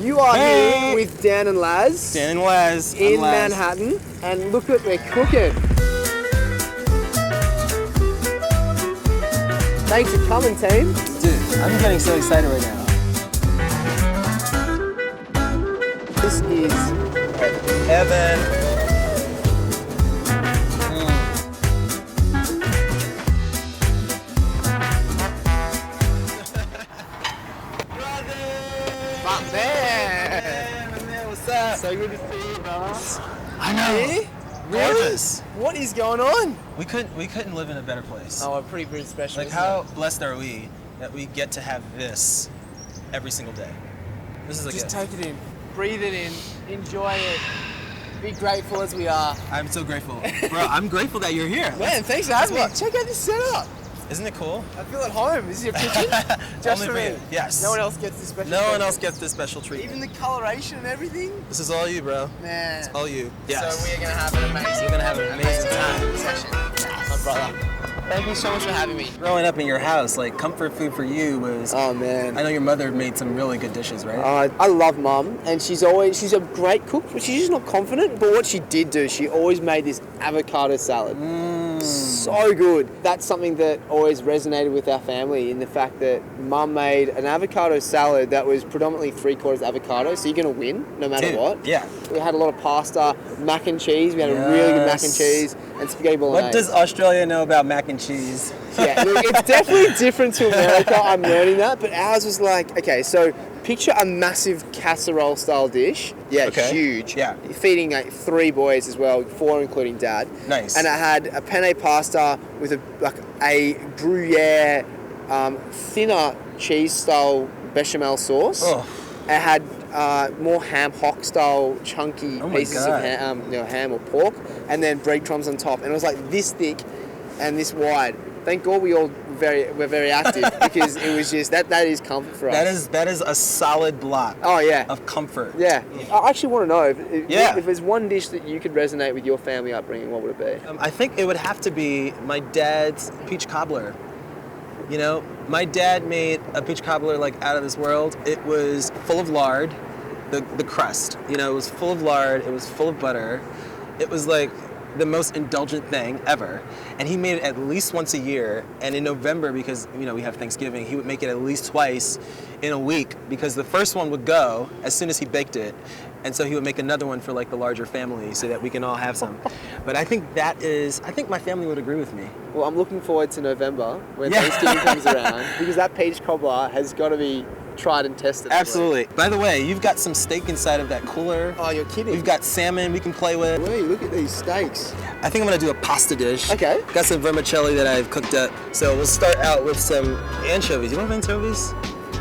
You are here with Dan and Laz. Dan and Laz. In Manhattan. And look what we're cooking. Thanks for coming, team. Dude, I'm getting so excited right now. This is Evan. Man, what's up? so good to see you, brother. I know. Really? Gorgeous. What is going on? We couldn't live in a better place. Oh, a pretty special. Like how blessed are we that we get to have this every single day. This is a Just gift. take it in, breathe it in, enjoy it. Be grateful as we are. I'm so grateful. Bro, I'm grateful that you're here. Man, thanks for having me. Check out this setup. Isn't it cool? I feel at home. This is your kitchen? Just Only for for me. you. Yes. No one else gets this special No one treatment. else gets this special treatment. Even the coloration and everything? This is all you, bro. Man. It's all you. Yes. So we are going to have an amazing, We're gonna have an amazing time. session. My brother. Thank you so much for having me. Growing up in your house, like comfort food for you was. Oh, man. I know your mother made some really good dishes, right? I love Mum, and she's a great cook, but she's just not confident. But what she did do, she always made this avocado salad. So good. That's something that always resonated with our family, in the fact that Mum made an avocado salad that was predominantly 3/4 avocado, so you're going to win no matter Dude, what. yeah. We had a lot of pasta, mac and cheese. We had a really good mac and cheese, and spaghetti bolognese. What does Australia know about mac and cheese? Yeah, look, it's definitely different to America. I'm learning that, but ours was like, okay, so picture a massive casserole style dish. Yeah, Okay. huge. Yeah. Feeding like 3 boys as well, 4 including Dad. Nice. And it had a penne pasta with a Gruyere, thinner cheese style bechamel sauce. Oh. It had more ham hock style chunky Oh my pieces God. of ham or pork, and then breadcrumbs on top. And it was like this thick and this wide. Thank God we all were very active, because it was just that is comfort for us. That is a solid block. Oh yeah. Of comfort. Yeah. I actually want to know if there's one dish that you could resonate with your family upbringing, what would it be? I think it would have to be my dad's peach cobbler. You know, my dad made a peach cobbler like out of this world. It was full of lard, the crust. You know, it was full of lard. It was full of butter. It was like the most indulgent thing ever. And he made it at least once a year. And in November, because, you know, we have Thanksgiving, he would make it at least twice in a week, because the first one would go as soon as he baked it. And so he would make another one for like the larger family so that we can all have some. But I think my family would agree with me. Well, I'm looking forward to November when Yeah. Thanksgiving comes around, because that peach cobbler has got to be tried and tested. Absolutely. By the way, you've got some steak inside of that cooler. Oh, you're kidding. We've got salmon we can play with. Wait, look at these steaks. I think I'm gonna do a pasta dish. Okay. Got some vermicelli that I've cooked up. So we'll start out with some anchovies. You want anchovies?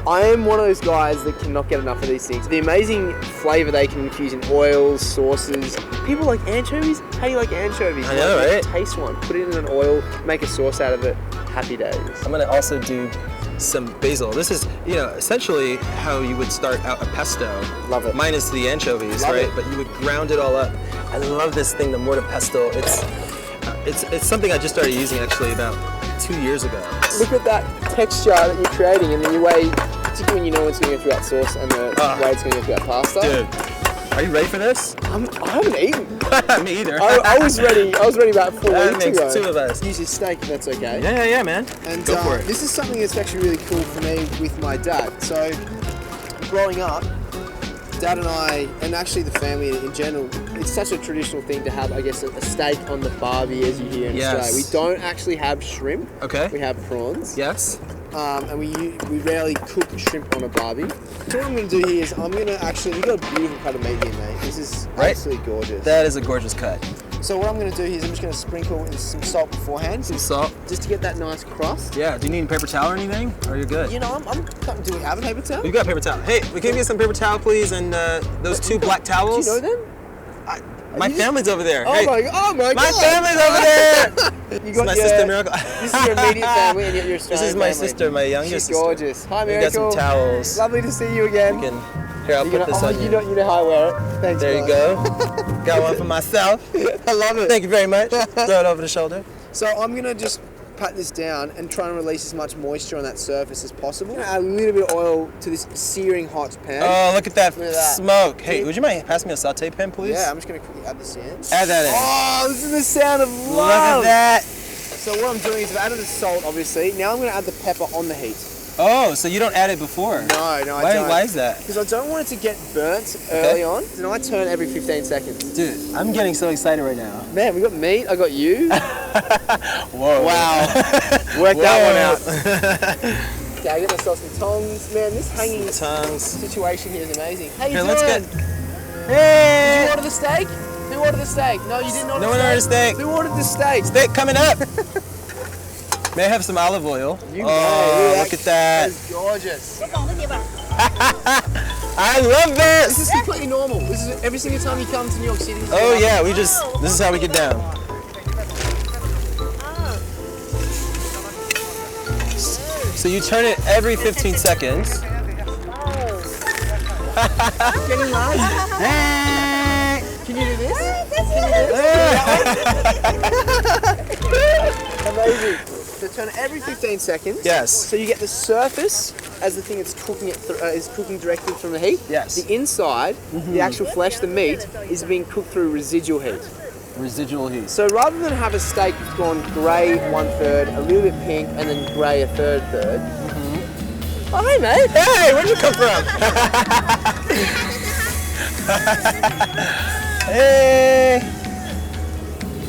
I am one of those guys that cannot get enough of these things. The amazing flavour they can infuse in oils, sauces. People like anchovies. How do you like anchovies? I know, right? Taste one. Put it in an oil. Make a sauce out of it. Happy days. I'm gonna also do some basil. This is, you know, essentially how you would start out a pesto. Love it. Minus the anchovies, Love right? it. But you would ground it all up. I love this thing, the mortar pesto. It's something I just started using actually about 2 years ago. Look at that texture that you're creating, and then you weigh, particularly when you know it's going to go through that sauce and the way it's going to go through that pasta. Dude, are you ready for this? I haven't eaten. Me either. I was ready about 4 That weeks makes ago. 2 of us. Use your steak if that's okay. Yeah, man. And go for it. this is something that's actually really cool for me with my dad. So, growing up, Dad and I, and actually the family in general, it's such a traditional thing to have, I guess, a steak on the barbie, as you hear in Australia. We don't actually have shrimp. Okay. We have prawns. Yes. And we rarely cook shrimp on a barbie. So what I'm going to do here is we've got a beautiful cut of meat here, mate. This is absolutely gorgeous. That is a gorgeous cut. So what I'm going to do here is I'm just going to sprinkle in some salt beforehand. Some salt. Just to get that nice crust. Yeah, do you need a paper towel or anything? Or you're good? You know, do we have a paper towel? We've got a paper towel. Hey, can you get some paper towel, please? And those 2 black towels. Do you know them? My family's over there. Oh Hey, my God. my family's over there! You This is my sister, Miracle. This is your immediate family and your Australian This is my family. sister, my youngest She's sister. gorgeous. Hi, We Miracle. got some towels. Lovely to see you again. Here, I'll put this on you. You know how I wear it. Thanks, There you guys. go. Got one for myself. I love it. Thank you very much. Throw it over the shoulder. So I'm going to just pat this down and try and release as much moisture on that surface as possible. Add a little bit of oil to this searing hot pan. Oh, look at that smoke. Hey, Yeah. would you mind passing me a saute pan, please? Yeah, I'm just going to quickly add this in. Add that in. Oh, this is the sound of love. Look at that. So what I'm doing is I've added the salt, obviously. Now I'm going to add the pepper on the heat. Oh, so you don't add it before? No, I don't. Why is that? Because I don't want it to get burnt early on. And I turn every 15 seconds. Dude, I'm getting so excited right now. Man, we got meat. I got you. Whoa. Wow. Work that one out. Okay, I got myself some tongs. Man, this hanging situation here is amazing. How you doing? Let's get... Did Hey! you order the steak? Who ordered the steak? No, you didn't order No one ordered a steak. Who ordered the steak? Steak coming up. May I have some olive oil? You look at that. That is gorgeous. I love This this. is completely normal. This is every single time you come to New York City. Oh yeah, this is how we get down. So you turn it every 15 seconds. Getting large. Can you do this? Amazing. So turn it every 15 seconds. Yes. So you get the surface as the thing that's cooking is cooking directly from the heat. Yes. The inside, the actual flesh, the meat, is being cooked through residual heat. Residual heat. So rather than have a steak that's gone grey 1/3, a little bit pink, and then grey a third. Oh hey mate. Hey, where'd you come from? Hey.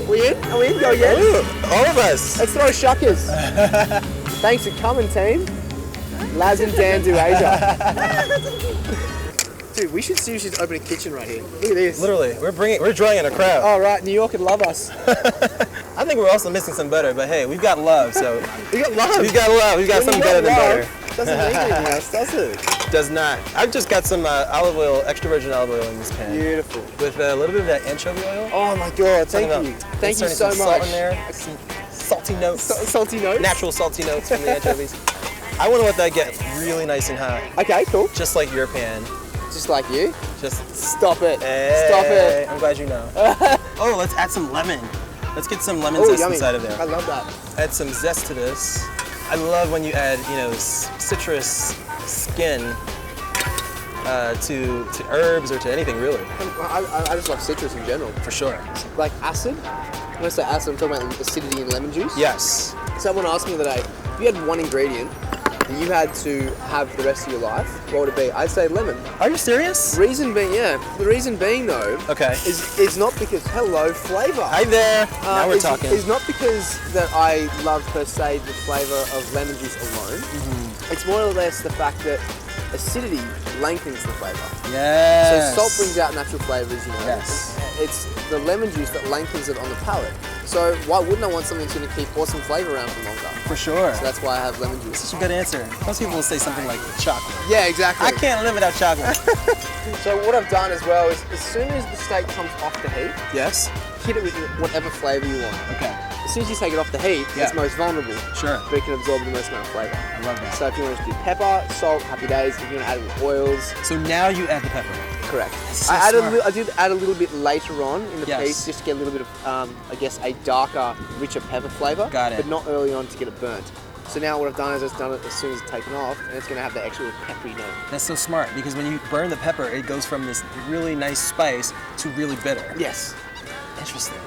We in? Are we in? Go again? Ooh, all of us. Let's throw shuckers. Thanks for coming, team. Laz and Dan do Asia. Dude, we should seriously open a kitchen right here. Look at this. Literally, we're drawing in a crowd. Oh right, New York would love us. I think we're also missing some butter, but hey, we've got love, so We got love. we've got love. We've got When something you better got than love, butter. Doesn't need anything else, does it? Does not. I've just got some olive oil, extra virgin olive oil in this pan. Beautiful. With a little bit of that anchovy oil. Oh my god, thank Something you. about Thank you inserting so some much. Salt in there. Some salty notes. Salty notes? Natural salty notes from the anchovies. I want to let that get really nice and hot, Okay, cool. just like your pan. Just like you. Just Stop it. hey, Stop it. I'm glad you know. Oh, let's add some lemon. Let's get some lemon Oh, zest yummy. inside of there. I love that. Add some zest to this. I love when you add, citrus skin to herbs or to anything really. I just love citrus in general. For sure. Like acid. When I say acid, I'm talking about acidity in lemon juice. Yes. Someone asked me the other day, if you had one ingredient that you had to have the rest of your life, what would it be? I'd say lemon. Are you serious? Reason being, yeah. The reason being though, Okay. is not because hello flavor. Hi there. Now we're talking. It's not because that I love per se the flavor of lemon juice alone. Mm-hmm. It's more or less the fact that acidity lengthens the flavor. Yes. So salt brings out natural flavors, Yes. It's the lemon juice that lengthens it on the palate. So why wouldn't I want something that's going to keep awesome flavor around for longer? For sure. So that's why I have lemon juice. Such a good answer. Most people will say something like chocolate. Yeah, exactly. I can't live without chocolate. So what I've done as well is as soon as the steak comes off the heat, Yes. hit it with whatever flavor you want. Okay. As soon as you take it off the heat, Yeah. it's most vulnerable. Sure. But it can absorb the most amount of flavor. I love that. So if you want to do pepper, salt, happy days. If you want to add it with oils, So now you add the pepper. correct. so I smart. did add a little bit later on in the Yes. piece just to get a little bit of, I guess, a darker, richer pepper flavor. Got it. But not early on to get it burnt. So now what I've done is I've done it as soon as it's taken off, and it's going to have the actual peppery note. That's so smart because when you burn the pepper, it goes from this really nice spice to really bitter. Yes. Interesting.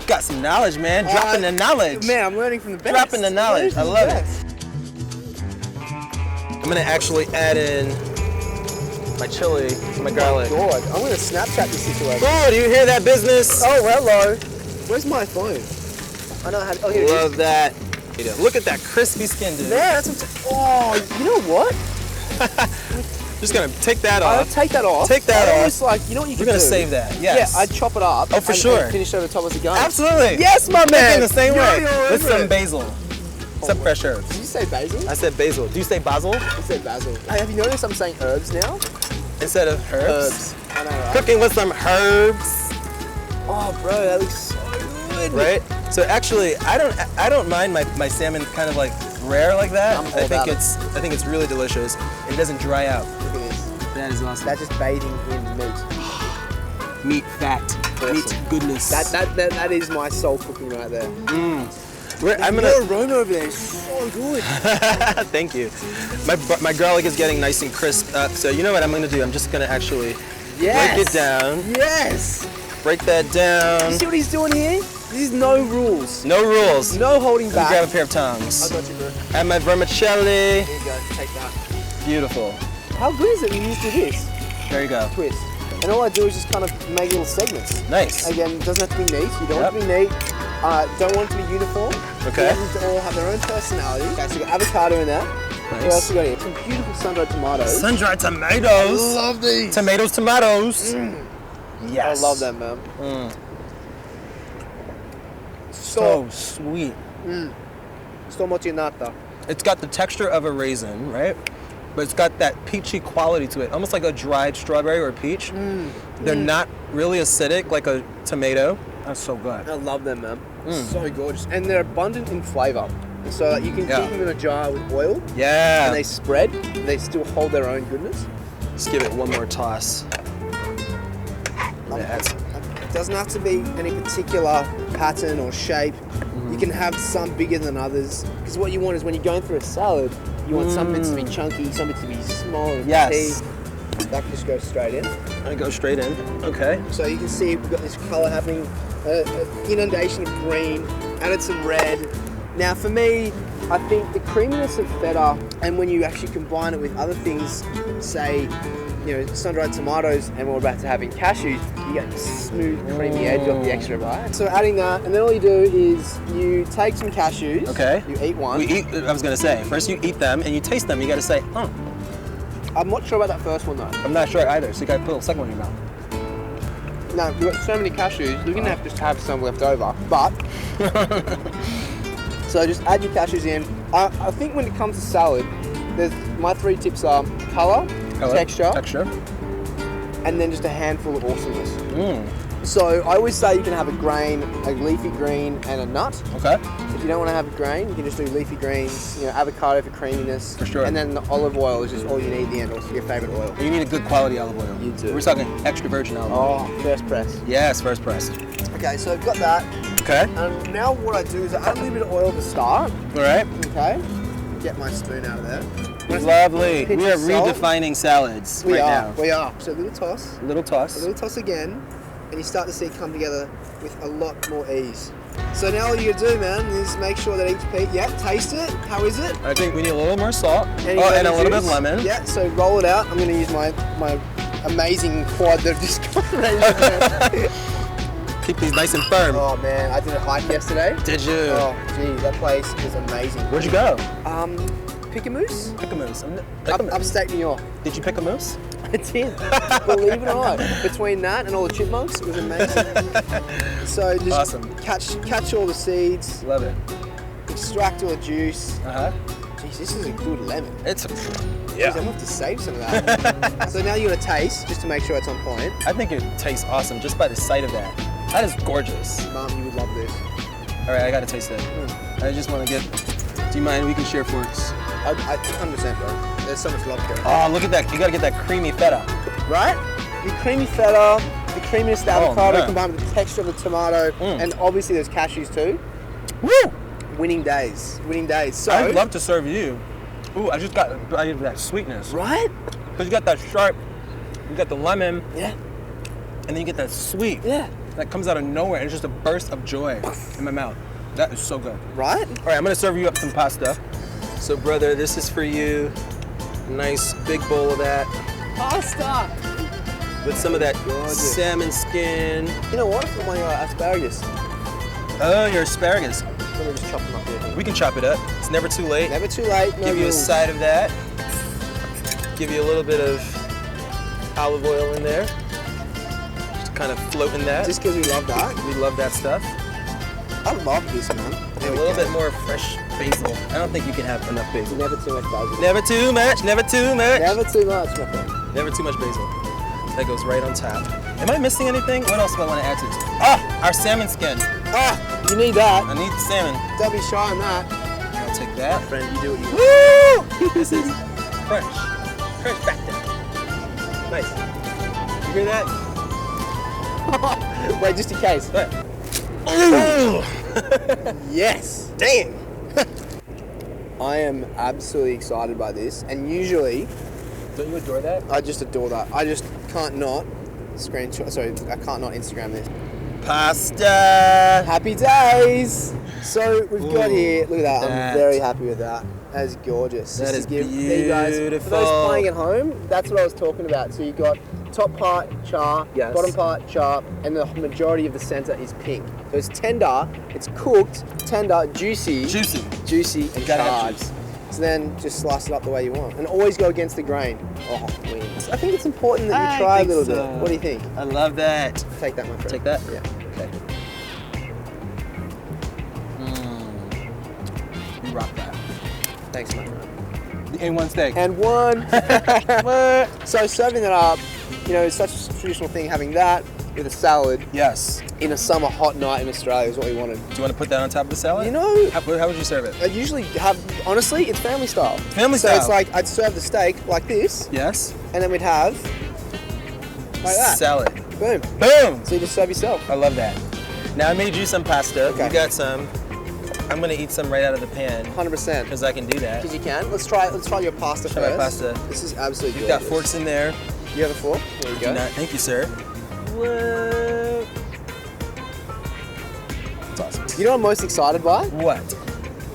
Got some knowledge, man. Dropping the knowledge. Man, I'm learning from the best. Dropping the knowledge. I love it. it. I'm gonna actually add in my chili, my garlic. God, I'm going to Snapchat this situation. Oh, do you hear that business? Oh, hello. Where's my phone? I know how to. Oh, here it is. Love that. Look at that crispy skin, dude. Man, that's what. Oh, you know what? Just gonna take that I'll off. take that off. Take that I off. almost like, you know what you We're can gonna do? save that. Yes. Yeah, I'd chop it up. Oh, for and sure. finish over the top as it goes. Absolutely. Yes, my man. Thinking the same You're way. all With over some it. basil. Some fresh herbs. Did you say basil? I said basil. Do you say basil I said basil. Hey, have you noticed I'm saying herbs now? instead of herbs? Herbs. I know, right? Cooking with some herbs, Oh, bro, that looks so good. right? So actually, I don't mind my salmon kind of like rare like that. I'm all I think about it. I think it's really delicious. It doesn't dry out. Look at this. That is awesome. That's just bathing in meat. Meat fat, Awesome. meat goodness. That is my soul cooking right there. I'm The gonna. aroma over there is so good. Thank you. My garlic is getting nice and crisp up. So you know what I'm gonna do? I'm just gonna actually Yes. break it down. Yes. Break that down. You see what he's doing here? There's no rules. No rules. No holding Let me back. grab a pair of tongs. I got you, bro. Add my vermicelli. Here you go. Take that. Beautiful. How good is it when you just do this? There you go. Twist. And all I do is just kind of make little segments. Nice. Again, it doesn't have to be neat. You don't want it to be neat. Don't want it to be uniform. Okay. You want them to all have their own personality. Okay, so you got avocado in there. Nice. What else we got here? Some beautiful sun-dried tomatoes. Sun-dried tomatoes. I love these. Tomatoes. Yes. I love them, man. So sweet. Sto mocinata. It's got the texture of a raisin, right? But it's got that peachy quality to it, almost like a dried strawberry or a peach. They're not really acidic like a tomato. That's so good. I love them, man. So gorgeous. And they're abundant in flavor. So you can keep them in a jar with oil. Yeah. And they spread. They still hold their own goodness. Let's give it one more toss. Yes. It doesn't have to be any particular pattern or shape. You can have some bigger than others. Because what you want is when you're going through a salad, you want some bits to be chunky, some bits to be small and petite. That can just go straight in. I go straight in. Okay. So you can see we've got this colour happening, inundation of green, added some red. Now for me, I think the creaminess of feta, and when you actually combine it with other things, say, sun-dried tomatoes, and we're about to have in cashews, you get this smooth, creamy edge of the extra bite. So adding that, and then all you do is you take some cashews. Okay. You eat one. I was gonna say, first you eat them and you taste them. You gotta say, oh. I'm not sure about that first one though. I'm not sure either, so you gotta put a second one in your mouth. No, we've got so many cashews, we're gonna have to just have some left over. But, so just add your cashews in. I think when it comes to salad, my 3 tips are colour, texture, and then just a handful of awesomeness. So I always say you can have a grain, a leafy green, and a nut. Okay. If you don't want to have a grain, you can just do leafy greens, avocado for creaminess. For sure. And then the olive oil is just all you need at the end, also your favourite oil. You need a good quality olive oil. You do. We're talking extra virgin olive oil. Oh, first press. Yes, first press. Okay, so I've got that. Okay. And now what I do is I add a little bit of oil to start. All right. Okay. Get my spoon out of there. Lovely. Pinch We are of salt. redefining salads right now. We are. So a little toss. A little toss. A little toss again. And you start to see it come together with a lot more ease. So now all you gotta do, man, is make sure that each piece, taste it. How is it? I think we need a little more salt. Any and a lemon little bit of juice? lemon. Yeah, so roll it out. I'm gonna use my amazing quad that I've just got ready. Keep these nice and firm. Oh man, I did a hike yesterday. Did you? Oh gee, that place is amazing. Where'd you go? Pick a moose? Pick a moose. Upstate New York. Did you pick a moose? I did. Believe it or not. Between that and all the chipmunks, it was amazing. So just awesome. catch all the seeds. Love it. Extract all the juice. Jeez, this is a good lemon. It's Jeez, I'm gonna have to save some of that. So now you're gonna taste just to make sure it's on point. I think it tastes awesome just by the sight of that. That is gorgeous. Mom, you would love this. All right, I gotta taste it. I just want to get. Do you mind? We can share forks. I 100%, bro. There's so much love here. Oh, look at that! You gotta get that creamy feta. Right? The creamy feta, the creaminess of the avocado man. combined with the texture of the tomato, and obviously there's cashews too. Woo! Winning days. Winning days. So I'd love to serve you. Ooh, I just got that sweetness. right? Because you got that sharp, you got the lemon, Yeah. and then you get that sweet. Yeah. That comes out of nowhere, and it's just a burst of joy in my mouth. That is so good. Right? All right, I'm gonna serve you up some pasta. So, brother, this is for you. Nice big bowl of that Pasta. with some of that Gorgeous. salmon skin. You know what? For my asparagus. Oh, your asparagus. Let me just chop them up here. We can chop it up. It's never too late. Never too late. No Give you a rules. side of that. Give you a little bit of olive oil in there. Just kind of float in that. Just because we love that. We love that stuff. I love this, man. And a little bit more fresh basil. I don't think you can have enough basil. Never too much basil. Never too much, never too much. Never too much, my friend. Never too much basil. That goes right on top. Am I missing anything? What else do I want to add to this? Ah, our salmon skin. Ah, you need that. I need the salmon. Don't be shy on that. I'll take that. Friend, you do what you want. Woo! This is French. French factor. Nice. You hear that? Wait, just in case. What? Ooh! Yes. Dang. I am absolutely excited by this, and usually Don't you adore that? I just adore that. I just can't not screenshot. Sorry, I can't not Instagram this. Pasta. Happy days. So we've got here. Look at that. I'm that- very happy with that. That's gorgeous. That is There you guys. For beautiful. those playing at home, that's what I was talking about. So you got top part char, Yes. bottom part char, and the majority of the center is pink. So it's tender, it's cooked, tender, juicy, and gotta have charred. juice. So then just slice it up the way you want, and always go against the grain. Oh, wins. I think it's important that you I try a think little so. bit. What do you think? I love that. Take that, my friend. Take that? Yeah. Okay. You rock that. Thanks, man. The A1 steak. And one. So serving that up, you know, it's such a traditional thing having that with a salad Yes. in a summer hot night in Australia is what we wanted. Do you want to put that on top of the salad? You know, How would you serve it? I usually have, honestly, it's family style. Family So style. it's like I'd serve the steak like this, Yes. and then we'd have like that. Salad. Boom. Boom. So you just serve yourself. I love that. Now I made you some pasta. Okay. You got some. I'm gonna eat some right out of the pan 100%. because I can do that. Because you can. Let's try your pasta Try my first. pasta. This is absolutely You gorgeous. got forks in there. You have a fork? There you Do go. not- thank you, sir. What? That's awesome. You know what I'm most excited by? What?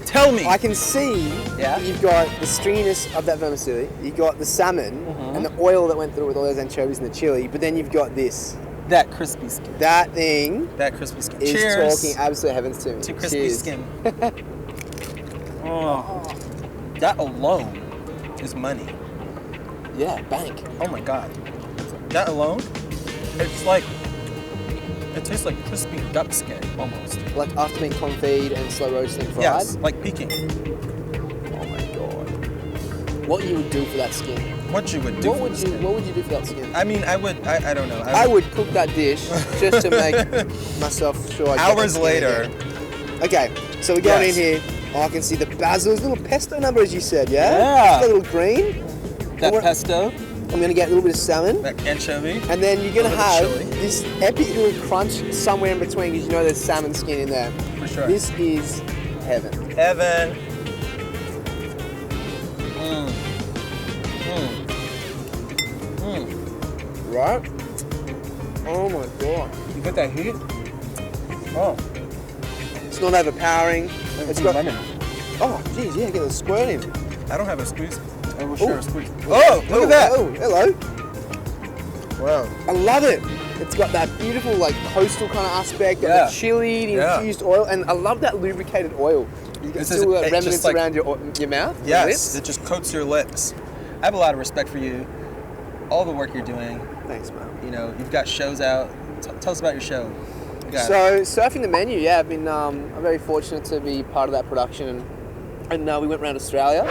Tell me. I can see Yeah? you've got the stringiness of that vermicelli, you've got the salmon, and the oil that went through with all those anchovies and the chili, but then you've got this. That crispy skin. That thing That crispy skin. is Cheers talking absolute heavens to me. to crispy Cheers. skin. Oh, that alone is money. Yeah, bank. Oh my god. That alone, it's like, it tastes like crispy duck skin almost. Like after being confit and slow roasted and fried. Yes, like Peking. Oh my god. What you would do for that skin? What you would do What for would the you skin. What would you do for that skin? I mean, I don't know. I would cook that dish just to make myself sure I get that Hours skin later. again. Okay, so we're going Yes. in here. Oh, I can see the basil's little pesto number as you said, yeah? Yeah. It's got a little green. That What- pesto, I'm gonna get a little bit of salmon. that anchovy. And then you're gonna Little have chili. this epic little crunch somewhere in between because you know there's salmon skin in there. For sure. This is heaven. Evan. Right? Oh my god. You got that heat? Oh, It's not overpowering. It's got. lemon. Oh, geez, yeah, get a squirt in. I don't have a squeeze. I will Ooh. share a squeeze. Oh, look at that. Oh, hello. Wow. I love it. It's got that beautiful, like, coastal kind of aspect, got Yeah. the chili, the Yeah. infused oil, and I love that lubricated oil. You can This still is- that it remnants just, like- around your mouth. your Yes, lips. it just coats your lips. I have a lot of respect for you, all the work you're doing. Thanks, man. You know, you've got shows out. Tell us about your show. You got- So surfing the menu, yeah, I've been I'm very fortunate to be part of that production, and we went around Australia,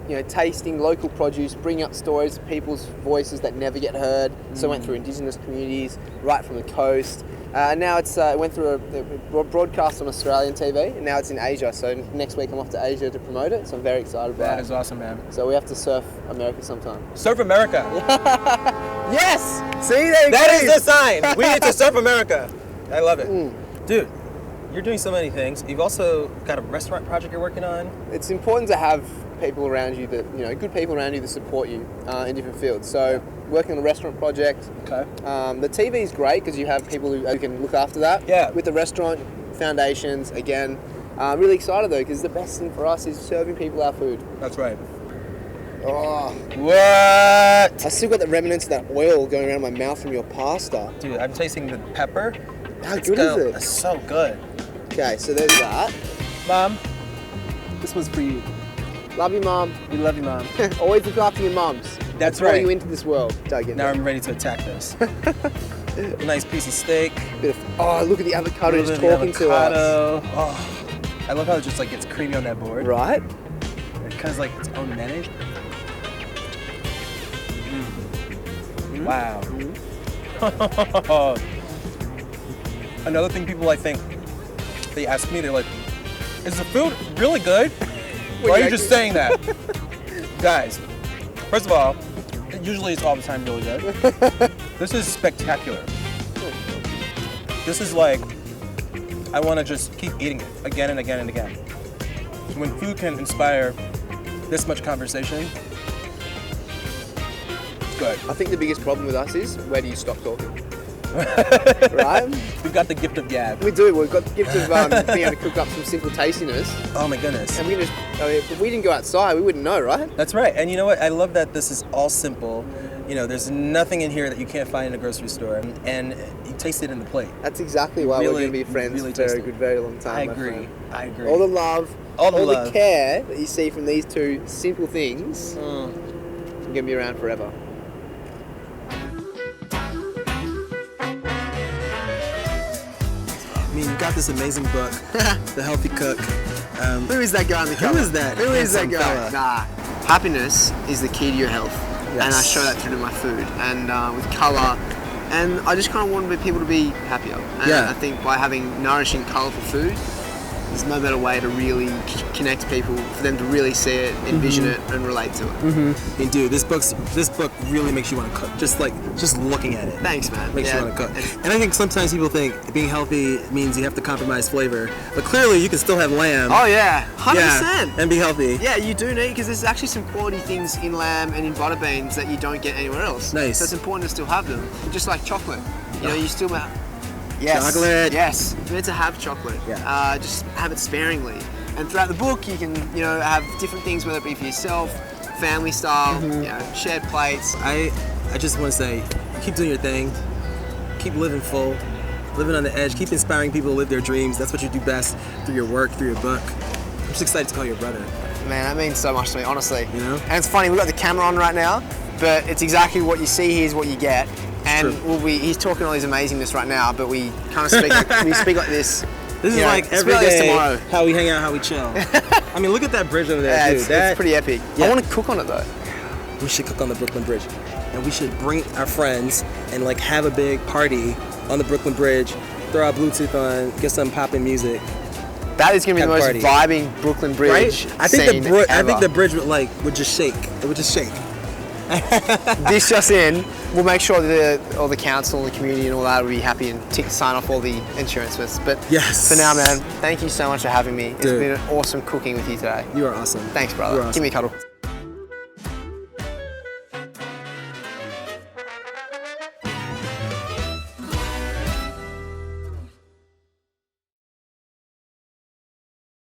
you know, tasting local produce, bringing up stories, people's voices that never get heard. So I went through Indigenous communities, right from the coast, and now it went through a broadcast on Australian TV, and now it's in Asia. So next week I'm off to Asia to promote it. So I'm very excited about that it. is awesome, man. So we have to surf America sometime. Surf America. Yes. See, there you go. That is the sign. We need to surf America. I love it. Mm. Dude, you're doing so many things. You've also got a restaurant project you're working on. It's important to have people around you that, you know, good people around you that support you in different fields. So working on a restaurant project. Okay. The TV is great because you have people who can look after that. Yeah. With the restaurant foundations, again, really excited though because the best thing for us is serving people our food. That's right. Oh, What? I still got the remnants of that oil going around my mouth from your pasta. Dude, I'm tasting the pepper. How good is it? It's so good. Okay, so there's that. Mom, this one's for you. Love you, Mom. We love you, Mom. Always look after your mums. That's Brought right. you into this world, Duggan. Now I'm ready to attack this. A nice piece of steak. Bit of, oh, look at the avocado Little just bit of talking to us. avocado. Oh, I love how it just like gets creamy on that board. Right? It kind of like its own mayonnaise. Wow. Another thing people I think they ask me, they're like, "Is the food really good?" Why are you just saying that? Guys, first of all, usually it's all the time really good. This is spectacular. This is like, I want to just keep eating it again and again and again. When food can inspire this much conversation, it's good. I think the biggest problem with us is, where do you stop talking? Right? We've got the gift of gab. We do. We've got the gift of being able to cook up some simple tastiness. Oh my goodness. And we can just, if we didn't go outside, we wouldn't know, right? That's right. And you know what? I love that this is all simple. You know, there's nothing in here that you can't find in a grocery store. And you taste it in the plate. That's exactly why we're going to be friends for a very long time. I agree. I agree. All the love, all the care that you see from these two simple things, are going to be around forever. I mean, you got this amazing book, The Healthy Cook. Who is that guy on the cover? Who is that? Who is that handsome guy? fella? Nah. Happiness is the key to your health. Yes. And I show that through my food and with colour. And I just kind of want people to be happier. And Yeah. I think by having nourishing, colourful food, there's no better way to really connect people, for them to really see it, envision it, and relate to it. And dude, this book really makes you want to cook. Just looking at it. Thanks, man. Makes you want to cook. And I think sometimes people think being healthy means you have to compromise flavor, but clearly you can still have lamb. Oh yeah, 100%. Yeah, and be healthy. Yeah, you do need, because there's actually some quality things in lamb and in butter beans that you don't get anywhere else. Nice. So it's important to still have them. Just like chocolate. You know, you still Yes. Chocolate. Yes. You're meant to have chocolate. Yeah. Just have it sparingly. And throughout the book, you can, have different things, whether it be for yourself, family style, shared plates. I just want to say, keep doing your thing. Keep living full. Living on the edge. Keep inspiring people to live their dreams. That's what you do best through your work, through your book. I'm just excited to call you a brother. Man, that means so much to me, honestly. You know? And it's funny, we've got the camera on right now, but it's exactly what you see here is what you get. And he's talking all his amazingness right now, but we kind of speak like this. This is like every like this day, tomorrow. how we hang out, how we chill. I mean, look at that bridge over there, dude. It's pretty epic. Yeah. I want to cook on it though. We should cook on the Brooklyn Bridge. And we should bring our friends and have a big party on the Brooklyn Bridge, throw our Bluetooth on, get some popping music. That is going to be the most Party. vibing Brooklyn Bridge I think scene I think ever. the bridge would just shake. It would just shake. This just in, we'll make sure that all the council and the community and all that will be happy and sign off all the insurance lists. But Yes. for now, man, thank you so much for having me. It's Dude. been an awesome cooking with you today. You are awesome. Thanks, brother. You're awesome. Give me a cuddle.